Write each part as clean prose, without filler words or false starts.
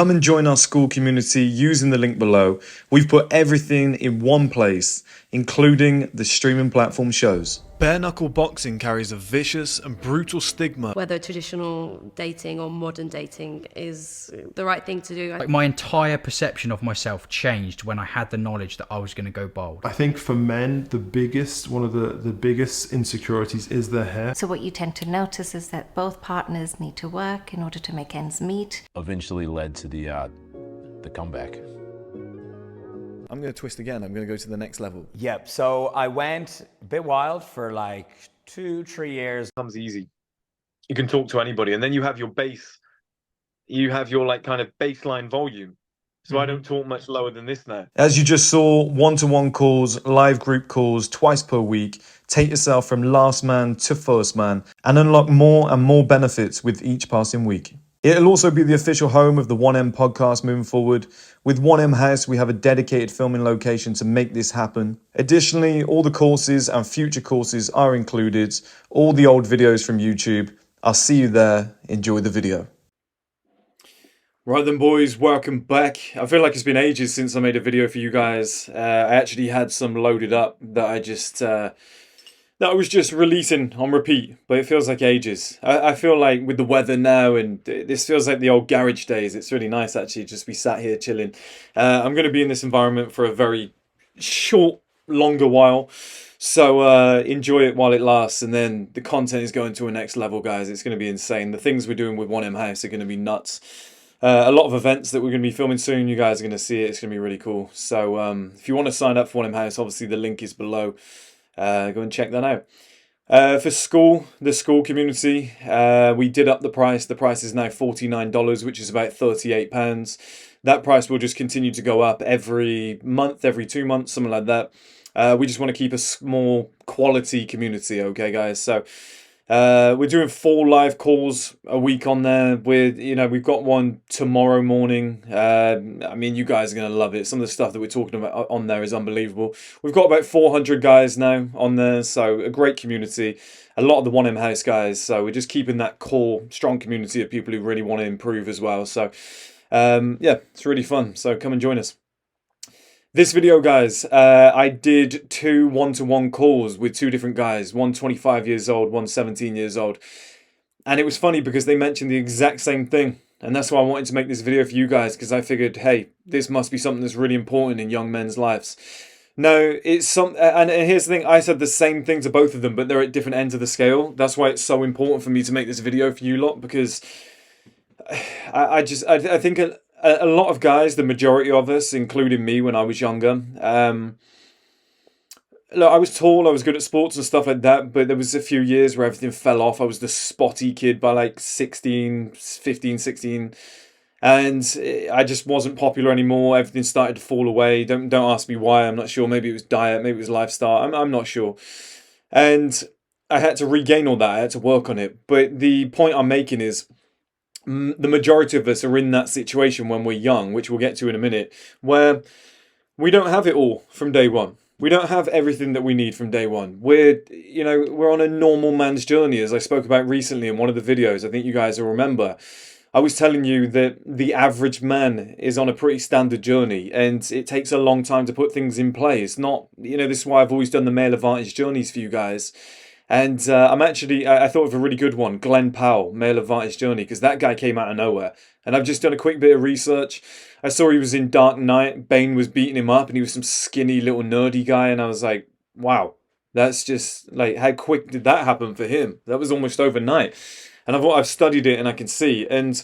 Come and join our school community using the link below. We've put everything in one place, including the streaming platform shows. Bare knuckle boxing carries a vicious and brutal stigma. Whether traditional dating or modern dating is the right thing to do. Like, my entire perception of myself changed when I had the knowledge that I was going to go bald. I think for men, one of the biggest insecurities is their hair. So what you tend to notice is that both partners need to work in order to make ends meet. Eventually led to the comeback. I'm going to twist again. I'm going to go to the next level. Yep. So I went a bit wild for like 2-3 years. Comes easy. You can talk to anybody, and then you have your base. You have your like kind of baseline volume. So I don't talk much lower than this now. As you just saw, one-to-one calls, live group calls twice per week. Take yourself from last man to first man and unlock more and more benefits with each passing week. It'll also be the official home of the 1M podcast moving forward. With 1M House, we have a dedicated filming location to make this happen. Additionally, all the courses and future courses are included. All the old videos from YouTube. I'll see you there. Enjoy the video. Right then, boys, welcome back. I feel like it's been ages since I made a video for you guys. I actually had some loaded up that I was just releasing on repeat, but it feels like ages. I feel like with the weather now, and this feels like the old garage days. It's really nice actually just be sat here chilling. I'm going to be in this environment for a very longer while. So enjoy it while it lasts, and then the content is going to a next level, guys. It's going to be insane. The things we're doing with 1M House are going to be nuts. A lot of events that we're going to be filming soon. You guys are going to see it. It's going to be really cool. So if you want to sign up for 1M House, obviously the link is below. Go and check that out. For school, the school community, we did up the price. The price is now $49, which is about £38. That price will just continue to go up every month, every 2 months, something like that. We just want to keep a small quality community, okay, guys? So we're doing 4 live calls a week on there. We've got one tomorrow morning. I mean, you guys are going to love it. Some of the stuff that we're talking about on there is unbelievable. We've got about 400 guys now on there, so a great community. A lot of the 1M House guys, so we're just keeping that core, strong community of people who really want to improve as well. So, yeah, it's really fun. So come and join us. This video, guys, I did 2 one-to-one calls with 2 different guys, one 25 years old, one 17 years old. And it was funny because they mentioned the exact same thing. And that's why I wanted to make this video for you guys, because I figured, hey, this must be something that's really important in young men's lives. No, and here's the thing, I said the same thing to both of them, but they're at different ends of the scale. That's why it's so important for me to make this video for you lot, because I think a lot of guys, the majority of us, including me when I was younger, look, I was tall, I was good at sports and stuff like that, but there was a few years where everything fell off. I was the spotty kid by like 15, 16, and I just wasn't popular anymore. Everything started to fall away. Don't ask me why, I'm not sure. Maybe it was diet, maybe it was lifestyle, I'm not sure. And I had to regain all that, I had to work on it. But the point I'm making is, the majority of us are in that situation when we're young, which we'll get to in a minute, where we don't have it all from day one. We don't have everything that we need from day one. We're on a normal man's journey, as I spoke about recently in one of the videos. I think you guys will remember. I was telling you that the average man is on a pretty standard journey, and it takes a long time to put things in place. Not, this is why I've always done the male advantage journeys for you guys. And I thought of a really good one, Glenn Powell, Male Advantage Journey, because that guy came out of nowhere. And I've just done a quick bit of research. I saw he was in Dark Knight, Bane was beating him up, and he was some skinny little nerdy guy, and I was like, wow, that's just, like, how quick did that happen for him? That was almost overnight. And I've studied it, and I can see, and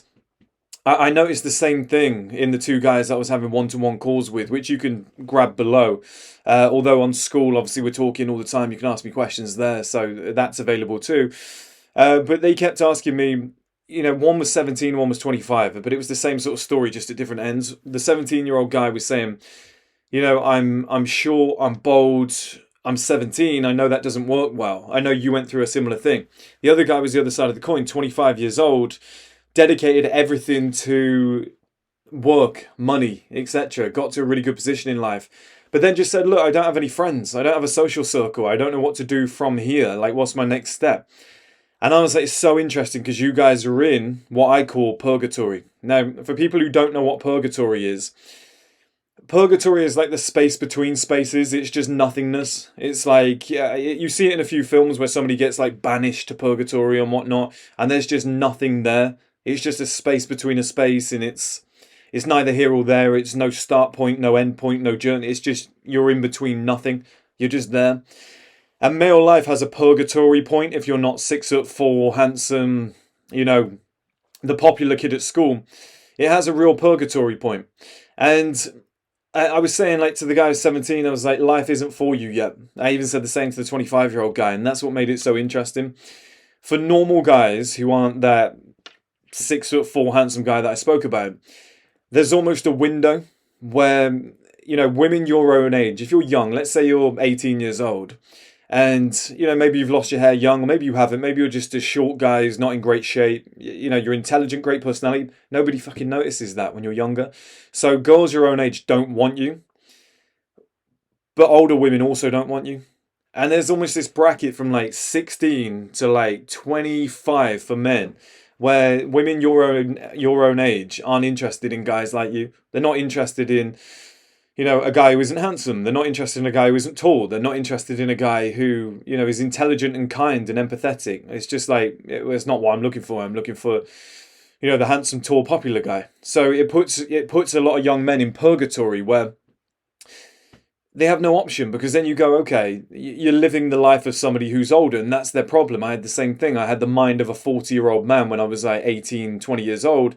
I noticed the same thing in the 2 guys that I was having one-to-one calls with, which you can grab below. Although on school, obviously, we're talking all the time. You can ask me questions there, so that's available too. But they kept asking me, one was 17, one was 25, but it was the same sort of story, just at different ends. The 17-year-old guy was saying, I'm short, I'm bold, I'm 17, I know that doesn't work well. I know you went through a similar thing. The other guy was the other side of the coin, 25 years old, dedicated everything to work, money, etc. Got to a really good position in life. But then just said, look, I don't have any friends. I don't have a social circle. I don't know what to do from here. Like, what's my next step? And I was like, it's so interesting because you guys are in what I call purgatory. Now, for people who don't know what purgatory is like the space between spaces. It's just nothingness. It's like, yeah, you see it in a few films where somebody gets like banished to purgatory and whatnot, and there's just nothing there. It's just a space between a space, and it's neither here or there. It's no start point, no end point, no journey. It's just you're in between nothing. You're just there. And male life has a purgatory point if you're not 6'4", handsome, you know, the popular kid at school. It has a real purgatory point. And I was saying, like, to the guy who's 17, I was like, life isn't for you yet. I even said the same to the 25-year-old guy, and that's what made it so interesting. For normal guys who aren't that 6'4" handsome guy that I spoke about, there's almost a window where, you know, women your own age, if you're young, let's say you're 18 years old, and, you know, maybe you've lost your hair young, or maybe you haven't, maybe you're just a short guy who's not in great shape, you know, you're intelligent, great personality, nobody fucking notices that when you're younger. So girls your own age don't want you, but older women also don't want you. And there's almost this bracket from like 16 to like 25 for men, where women your own age aren't interested in guys like you. They're not interested in, you know, a guy who isn't handsome. They're not interested in a guy who isn't tall. They're not interested in a guy who, you know, is intelligent and kind and empathetic. It's just like, it's not what I'm looking for. I'm looking for, you know, the handsome, tall, popular guy. So it puts a lot of young men in purgatory where they have no option, because then you go, okay, you're living the life of somebody who's older, and that's their problem. I had the same thing. I had the mind of a 40-year-old man when I was like 18, 20 years old.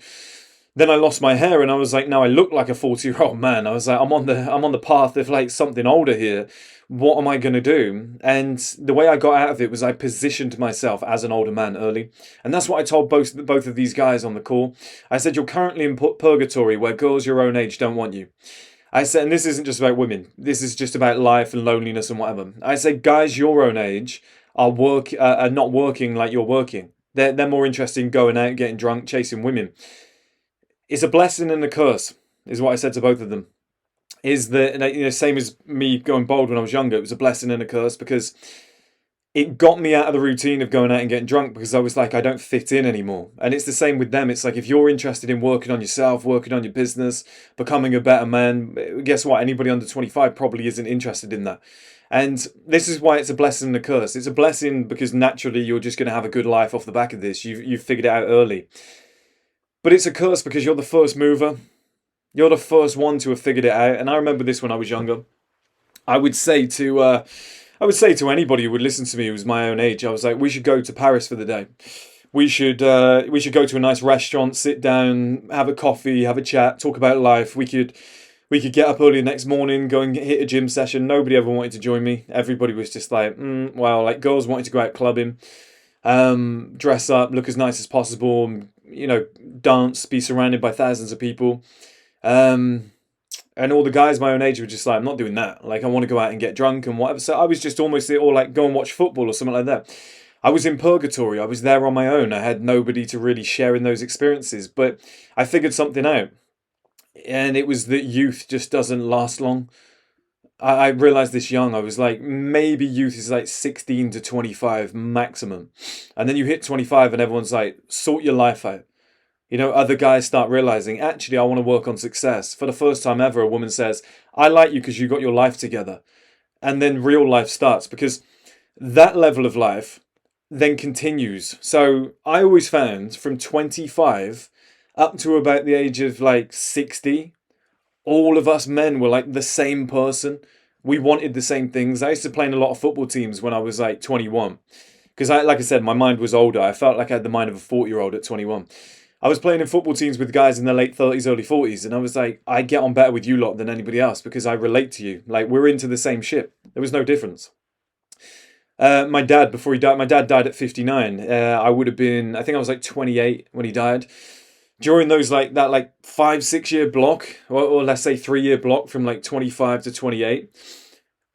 Then I lost my hair, and I was like, now I look like a 40-year-old man. I was like, I'm on the path of like something older here. What am I going to do? And the way I got out of it was I positioned myself as an older man early. And that's what I told both of these guys on the call. I said, you're currently in purgatory where girls your own age don't want you. I said, and this isn't just about women. This is just about life and loneliness and whatever. I said, guys your own age are not working like you're working. They're more interested in going out, getting drunk, chasing women. It's a blessing and a curse, is what I said to both of them. Is that, you know, same as me going bald when I was younger. It was a blessing and a curse, because it got me out of the routine of going out and getting drunk, because I was like, I don't fit in anymore. And it's the same with them. It's like, if you're interested in working on yourself, working on your business, becoming a better man, guess what? Anybody under 25 probably isn't interested in that. And this is why it's a blessing and a curse. It's a blessing because naturally you're just going to have a good life off the back of this. You've figured it out early. But it's a curse because you're the first mover. You're the first one to have figured it out. And I remember this when I was younger. I would say to anybody who would listen to me who was my own age, I was like, we should go to Paris for the day. We should go to a nice restaurant, sit down, have a coffee, have a chat, talk about life. We could get up early the next morning, go and hit a gym session. Nobody ever wanted to join me. Everybody was just like, well, like girls wanted to go out clubbing, dress up, look as nice as possible, you know, dance, be surrounded by thousands of people. And all the guys my own age were just like, I'm not doing that. Like, I want to go out and get drunk and whatever. So I was just almost, or like go and watch football or something like that. I was in purgatory. I was there on my own. I had nobody to really share in those experiences. But I figured something out. And it was that youth just doesn't last long. I realized this young. I was like, maybe youth is like 16 to 25 maximum. And then you hit 25 and everyone's like, sort your life out. You know, other guys start realizing, actually, I want to work on success. For the first time ever, a woman says, I like you because you got your life together. And then real life starts, because that level of life then continues. So I always found from 25 up to about the age of like 60, all of us men were like the same person. We wanted the same things. I used to play in a lot of football teams when I was like 21. Because like I said, my mind was older. I felt like I had the mind of a 40-year-old at 21. I was playing in football teams with guys in their late 30s, early 40s, and I was like, I get on better with you lot than anybody else because I relate to you. Like, we're into the same shit. There was no difference. My dad, before he died, my dad died at 59. I would have been, I think I was like 28 when he died. During those, like, that, like, 5-6 year block, or let's say 3-year block from, like, 25 to 28,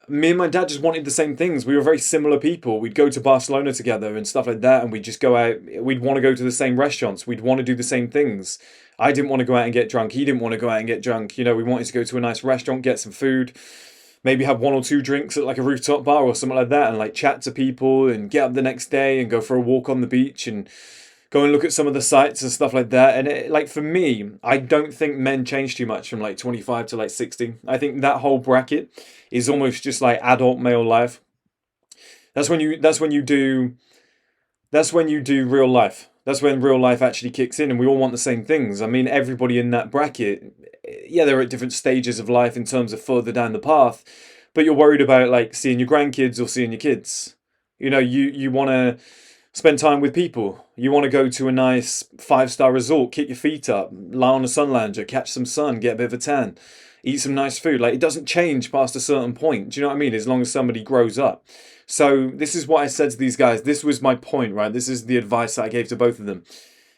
me and my dad just wanted the same things. We were very similar people. We'd go to Barcelona together and stuff like that, and we'd just go out. We'd want to go to the same restaurants. We'd want to do the same things. I didn't want to go out and get drunk. He didn't want to go out and get drunk. You know, we wanted to go to a nice restaurant, get some food, maybe have 1 or 2 drinks at like a rooftop bar or something like that, and like chat to people and get up the next day and go for a walk on the beach and go and look at some of the sights and stuff like that. And it, like for me, I don't think men change too much from like 25 to like 60. I think that whole bracket is almost just like adult male life. That's when you do real life. That's when real life actually kicks in, and we all want the same things. I mean, everybody in that bracket, yeah, they're at different stages of life in terms of further down the path, but you're worried about like seeing your grandkids or seeing your kids. You know, you want to spend time with people. You want to go to a nice 5-star resort, kick your feet up, lie on a sun lounger, catch some sun, get a bit of a tan, eat some nice food. Like, it doesn't change past a certain point. Do you know what I mean? As long as somebody grows up. So this is what I said to these guys. This was my point, right? This is the advice that I gave to both of them.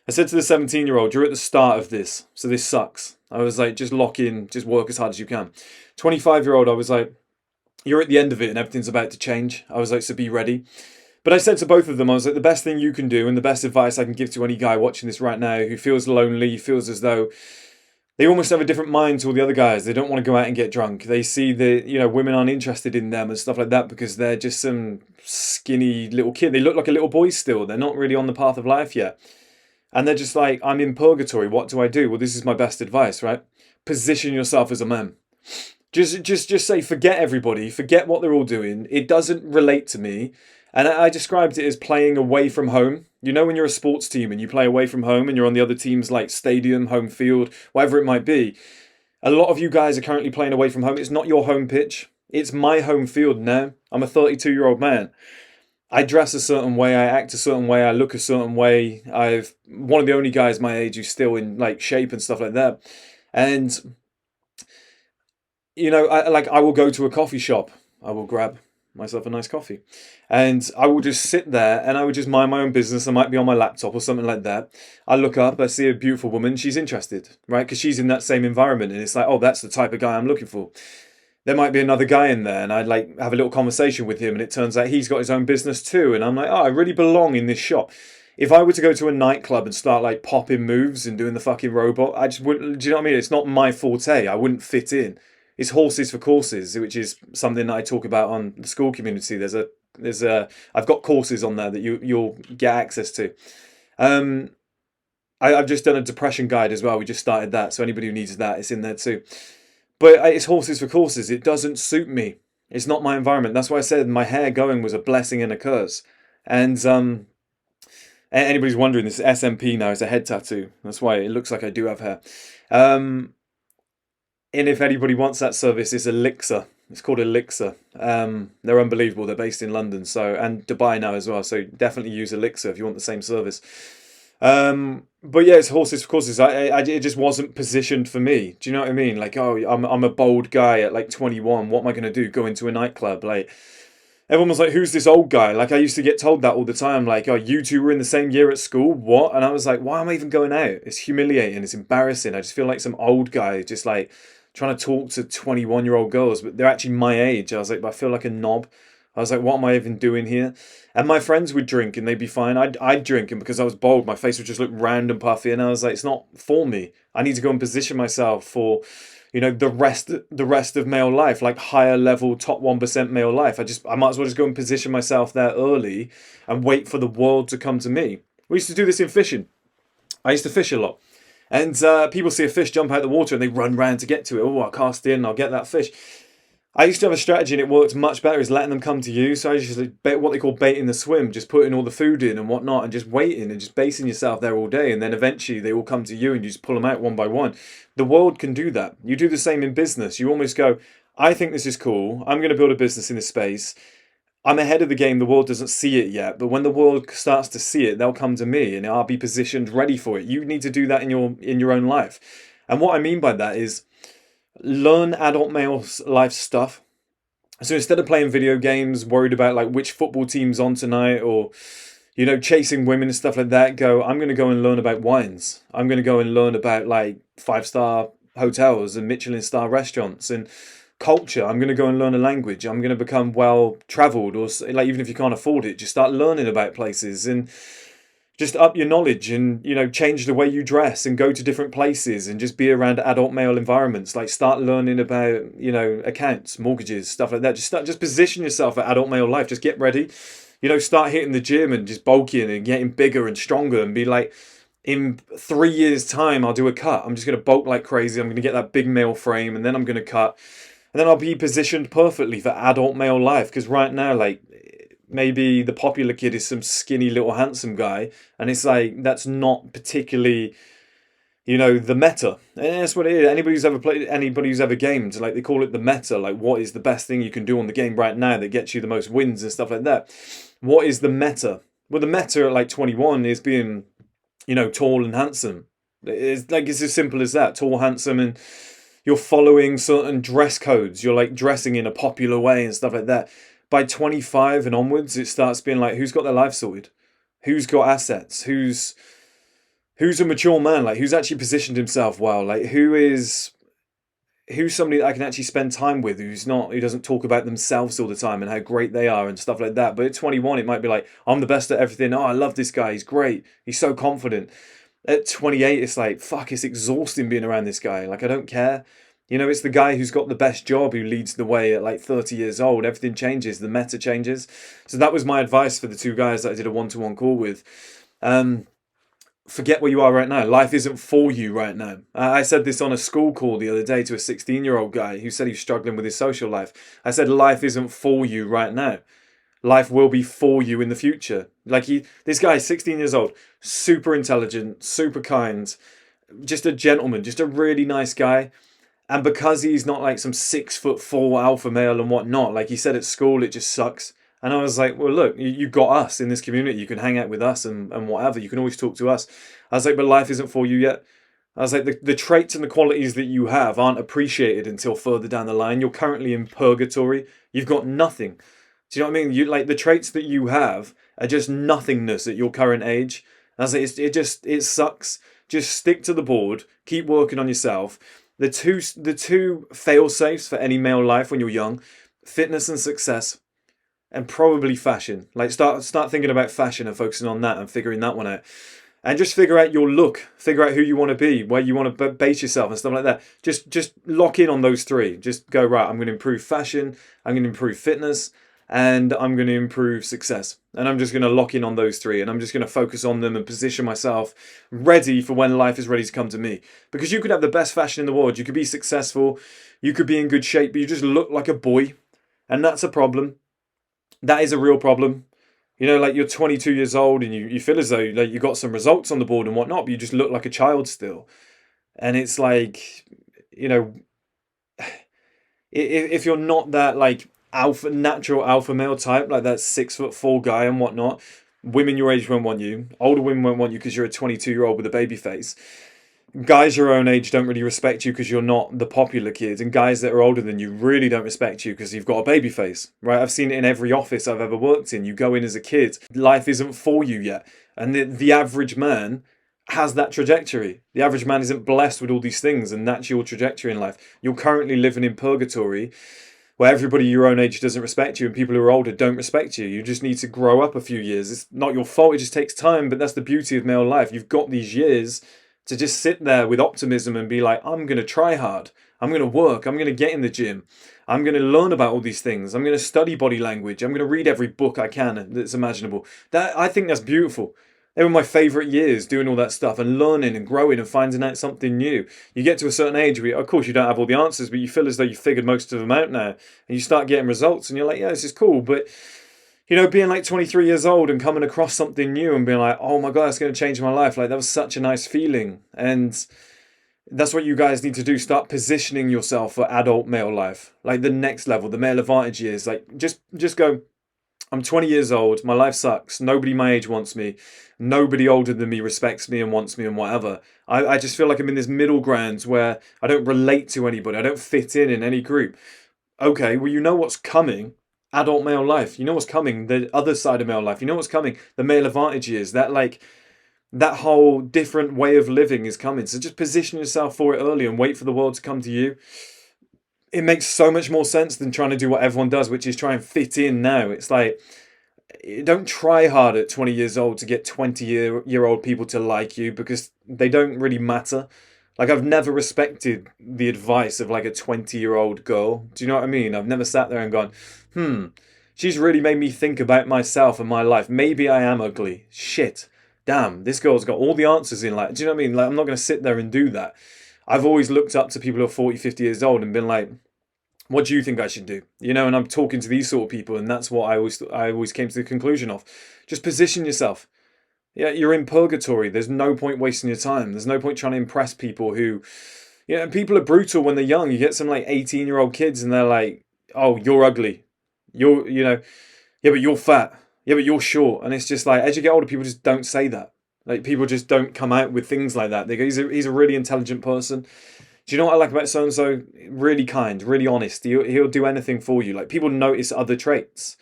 I said to the 17-year-old, you're at the start of this, so this sucks. I was like, just lock in, just work as hard as you can. 25-year-old, I was like, you're at the end of it and everything's about to change. I was like, so be ready. But I said to both of them, I was like, the best thing you can do and the best advice I can give to any guy watching this right now who feels lonely, feels as though they almost have a different mind to all the other guys. They don't want to go out and get drunk. They see that, you know, women aren't interested in them and stuff like that because they're just some skinny little kid. They look like a little boy still. They're not really on the path of life yet. And they're just like, I'm in purgatory. What do I do? Well, this is my best advice, right? Position yourself as a man. Just say, forget everybody. Forget what they're all doing. It doesn't relate to me. And I described it as playing away from home. You know, when you're a sports team and you play away from home and you're on the other team's like stadium, home field, whatever it might be. A lot of you guys are currently playing away from home. It's not your home pitch. It's my home field now. I'm a 32-year-old man. I dress a certain way. I act a certain way. I look a certain way. I've one of the only guys my age who's still in like shape and stuff like that. And, you know, I will go to a coffee shop. I will grab myself a nice coffee and I will just sit there and I would just mind my own business. I might be on my laptop or something like that. I look up, I see a beautiful woman, she's interested, right? Because she's in that same environment and it's like, oh, that's the type of guy I'm looking for. There might be another guy in there and I'd like have a little conversation with him and it turns out he's got his own business too and I'm like, oh, I really belong in this shop. If I were to go to a nightclub and start like popping moves and doing the fucking robot, I just wouldn't, do you know what I mean? It's not my forte. I wouldn't fit in. It's horses for courses, which is something that I talk about on the school community. I've got courses on there that you'll get access to. I've just done a depression guide as well. We just started that, so anybody who needs that, it's in there too. But it's horses for courses. It doesn't suit me. It's not my environment. That's why I said my hair going was a blessing and a curse. And anybody's wondering, this SMP now is a head tattoo. That's why it looks like I do have hair. And if anybody wants that service, it's Elixir. It's called Elixir. They're unbelievable. They're based in London, and Dubai now as well. So definitely use Elixir if you want the same service. But yeah, it's horses for courses. It just wasn't positioned for me. Do you know what I mean? Like, oh, I'm a bold guy at like 21. What am I going to do? Go into a nightclub? Like, everyone was like, who's this old guy? Like, I used to get told that all the time. Like, oh, you two were in the same year at school? What? And I was like, why am I even going out? It's humiliating. It's embarrassing. I just feel like some old guy just like trying to talk to 21-year-old girls, but they're actually my age. I was like, but I feel like a knob. I was like, what am I even doing here? And my friends would drink and they'd be fine. I'd drink, and because I was bold, my face would just look round and puffy. And I was like, it's not for me. I need to go and position myself for, you know, the rest of male life, like higher level, top 1% male life. I might as well just go and position myself there early and wait for the world to come to me. We used to do this in fishing. I used to fish a lot. And people see a fish jump out the water and they run round to get to it. Oh, I'll cast in, I'll get that fish. I used to have a strategy and it worked much better, is letting them come to you. So I used to bet what they call baiting the swim, just putting all the food in and whatnot and just waiting and just basing yourself there all day. And then eventually they all come to you and you just pull them out one by one. The world can do that. You do the same in business. You almost go, I think this is cool. I'm going to build a business in this space. I'm ahead of the game. The world doesn't see it yet. But when the world starts to see it, they'll come to me and I'll be positioned ready for it. You need to do that in your own life. And what I mean by that is learn adult male life stuff. So instead of playing video games, worried about like which football team's on tonight or, you know, chasing women and stuff like that, I'm going to go and learn about wines. I'm going to go and learn about like 5-star hotels and Michelin star restaurants and culture. I'm going to go and learn a language. I'm going to become well traveled, or like, even if you can't afford it, just start learning about places and just up your knowledge and, you know, change the way you dress and go to different places and just be around adult male environments. Like start learning about, you know, accounts, mortgages, stuff like that. Just position yourself for adult male life. Just get ready. You know, start hitting the gym and just bulking and getting bigger and stronger and be like, in 3 years' time, I'll do a cut. I'm just going to bulk like crazy. I'm going to get that big male frame and then I'm going to cut. And then I'll be positioned perfectly for adult male life. Because right now, like, maybe the popular kid is some skinny little handsome guy. And it's like, that's not particularly, you know, the meta. And that's what it is. Anybody who's ever played, anybody who's ever gamed, like, they call it the meta. Like, what is the best thing you can do on the game right now that gets you the most wins and stuff like that? What is the meta? Well, the meta at like 21 is being, you know, tall and handsome. It's like, it's as simple as that. Tall, handsome, and you're following certain dress codes. You're like dressing in a popular way and stuff like that. By 25 and onwards, it starts being like, who's got their life sorted? Who's got assets? Who's a mature man? Like, who's actually positioned himself well? Like, who's somebody that I can actually spend time with, who doesn't talk about themselves all the time and how great they are and stuff like that. But at 21, it might be like, I'm the best at everything. Oh, I love this guy. He's great. He's so confident. At 28, it's like, fuck, it's exhausting being around this guy. Like, I don't care. You know, it's the guy who's got the best job who leads the way at like 30 years old. Everything changes. The meta changes. So that was my advice for the two guys that I did a one-to-one call with. Forget where you are right now. Life isn't for you right now. I said this on a school call the other day to a 16-year-old guy who said he was struggling with his social life. I said, life isn't for you right now. Life will be for you in the future. Like, this guy, 16 years old, super intelligent, super kind, just a gentleman, just a really nice guy. And because he's not like some 6'4" alpha male and whatnot, like he said at school, it just sucks. And I was like, well, look, you got us in this community. You can hang out with us and whatever. You can always talk to us. I was like, but life isn't for you yet. I was like, the traits and the qualities that you have aren't appreciated until further down the line. You're currently in purgatory. You've got nothing. Do you know what I mean? You like, the traits that you have are just nothingness at your current age. I was like, it sucks. Just stick to the board. Keep working on yourself. The two fail safes for any male life when you're young: fitness and success. And probably fashion. Like, start thinking about fashion and focusing on that and figuring that one out. And just figure out your look. Figure out who you want to be, where you want to base yourself and stuff like that. Just lock in on those three. Just go, right, I'm going to improve fashion, I'm going to improve fitness, and I'm going to improve success. And I'm just going to lock in on those three. And I'm just going to focus on them and position myself ready for when life is ready to come to me. Because you could have the best fashion in the world. You could be successful. You could be in good shape, but you just look like a boy. And that's a problem. That is a real problem. You know, like, you're 22 years old and you feel as though like you got some results on the board and whatnot, but you just look like a child still. And it's like, you know, if you're not that like natural alpha male type, like that 6'4" guy and whatnot, women your age won't want you. Older women won't want you because you're a 22-year-old with a baby face. Guys your own age don't really respect you because you're not the popular kid, and guys that are older than you really don't respect you because you've got a baby face, right? I've seen it in every office I've ever worked in. You go in as a kid, life isn't for you yet, and the average man has that trajectory. The average man isn't blessed with all these things, and that's your trajectory in life. You're currently living in purgatory, where everybody your own age doesn't respect you, and people who are older don't respect you. You just need to grow up a few years. It's not your fault, it just takes time, but that's the beauty of male life. You've got these years to just sit there with optimism and be like, I'm going to try hard. I'm going to work. I'm going to get in the gym. I'm going to learn about all these things. I'm going to study body language. I'm going to read every book I can that's imaginable. I think that's beautiful. They were my favourite years, doing all that stuff and learning and growing and finding out something new. You get to a certain age where, of course, you don't have all the answers, but you feel as though you've figured most of them out now. And you start getting results and you're like, yeah, this is cool. But, you know, being like 23 years old and coming across something new and being like, oh my God, that's going to change my life. Like, that was such a nice feeling. And that's what you guys need to do. Start positioning yourself for adult male life. Like, the next level, the male advantage years. Like, just go, I'm 20 years old. My life sucks. Nobody my age wants me. Nobody older than me respects me and wants me and whatever. I just feel like I'm in this middle ground where I don't relate to anybody. I don't fit in any group. Okay, well, you know what's coming. Adult male life, you know what's coming, the other side of male life, you know what's coming, the male advantage years, that whole different way of living is coming. So just position yourself for it early and wait for the world to come to you. It makes so much more sense than trying to do what everyone does, which is try and fit in now. It's like, don't try hard at 20 years old to get 20-year-old people to like you, because they don't really matter. Like, I've never respected the advice of like a 20-year-old girl. Do you know what I mean? I've never sat there and gone, she's really made me think about myself and my life. Maybe I am ugly. Shit. Damn, this girl's got all the answers in. Like, do you know what I mean? Like, I'm not going to sit there and do that. I've always looked up to people who are 40, 50 years old and been like, what do you think I should do? You know, and I'm talking to these sort of people, and that's what I always came to the conclusion of. Just position yourself. Yeah, you're in purgatory. There's no point wasting your time. There's no point trying to impress people who, people are brutal when they're young. You get some like 18-year-old kids and they're like, oh, you're ugly. Yeah, but you're fat. Yeah, but you're short. And it's just like, as you get older, people just don't say that. Like, people just don't come out with things like that. They go, he's a really intelligent person. Do you know what I like about so-and-so? Really kind, really honest. He'll do anything for you. Like, people notice other traits.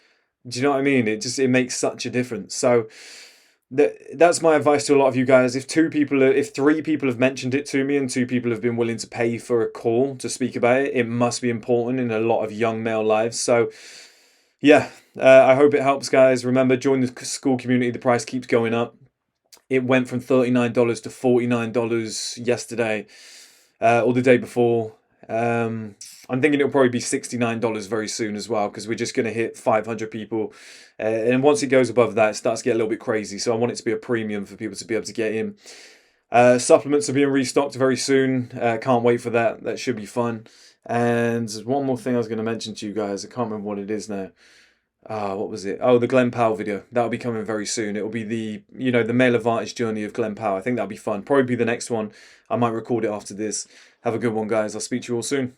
Do you know what I mean? It makes such a difference. So that's my advice to a lot of you guys. If 3 people have mentioned it to me and 2 people have been willing to pay for a call to speak about it, it must be important in a lot of young male lives. So yeah, I hope it helps, guys. Remember, join the school community. The price keeps going up. It went from $39 to $49 yesterday, or the day before. I'm thinking it'll probably be $69 very soon as well, because we're just going to hit 500 people. And once it goes above that, it starts to get a little bit crazy. So I want it to be a premium for people to be able to get in. Supplements are being restocked very soon. Can't wait for that. That should be fun. And one more thing I was going to mention to you guys. I can't remember what it is now. What was it? Oh, the Glenn Powell video. That'll be coming very soon. It'll be the male advantage journey of Glenn Powell. I think that'll be fun. Probably be the next one. I might record it after this. Have a good one, guys. I'll speak to you all soon.